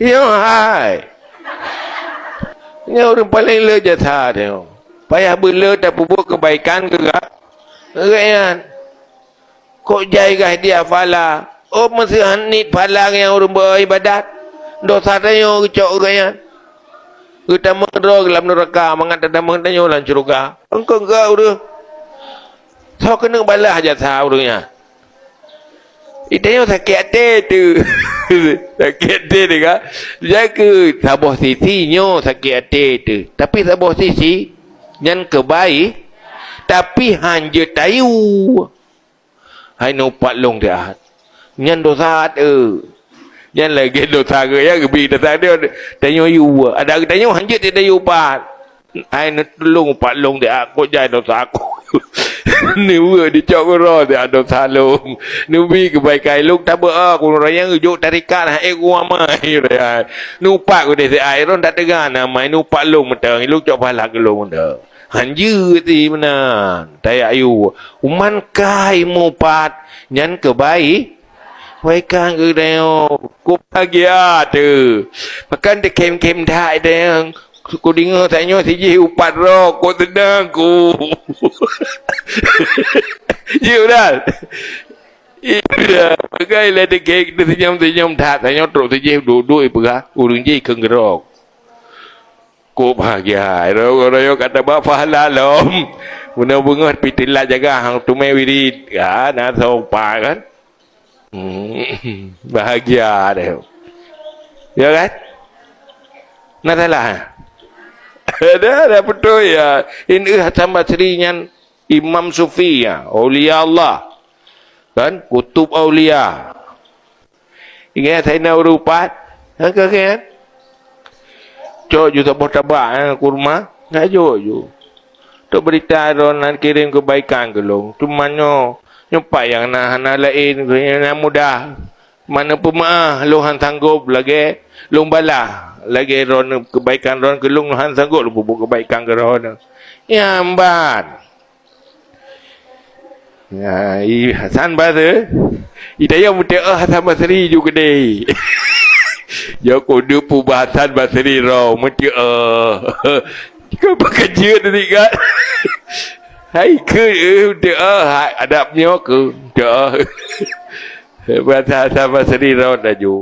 Ya hai. Ini orang paling le jasa dia. Payah bela tak buat kebaikan ke tak? Kan? Kok jaigah dia fala. Oh mesti hanit palang yang orang beribadat. Dosa tanya kecok kan? Kita mengerok dalam neraka, mengatakan mengatanya dalam syurga. Engkau udah. So kena balas jasa orangnya. Itanya sakit hati tu. Sakit hati tu kan. Jaga sabar sisinya sakit hati tu. Tapi sabar sisi yang kebaik. Tapi hanya tayu. Hai nupak long dia. Yang dosa tu. Yang lagi dosa ke ya. Kebi dosa dia. Tanya you. Ada tanya hanya tidak you upat. Hai tolong upat long dia. Kau jangan dosa aku. Ni dia cakap roh dia ada salung. Nubi kebaikan lu tak ber aku raya ujuk tarikat hai ku amai dia. Nupak ku dia ai ron tak tegan amai nupak lu mentang lu cak pala ke lu dah. Hanju ti mana. Tayak ayu. Uman kai mupat nyan kebaik. Kebaikan ke dia. Ku bahagia tu. Makan de kem-kem dah dia. Ku dengar tanya siji upat roh ku tenang ku. Ya dah. Iya, pakai lah kek tu senyum tak tanya terus saja duduk perah urung je kengerok. Ku bahagia. Royo kata bapa halalom. Guna bunga pitilah jaga hang tumai wirid kan atau apa kan. Bahagia dah. Ya kan? Nak salah. Ada betul ya. Ini Hasan Basri yang Imam Sufi ya, Aulia Allah. Kan? Kutub Aulia. Ingat saya nak urupat? Kan? Cok juga tabak kurma. Nak jok. Tok berita nak kirim kebaikan ke long. Cuma nyopak yang nak lain yang mudah. Mana pemaah lohan sanggup lagi long balah lagi ron kebaikan ron ke long lohan sanggup lu buat kebaikan ke ron. Ya amban. Ya, Hasan Basri. Idaya muda Hasan Basri juga deh. Ya kudu Hasan Basri roh muda kau bekerja tadi kan. Hai ke muda adabnya ke dah. Bahasa Hasan Basri roh dah ju.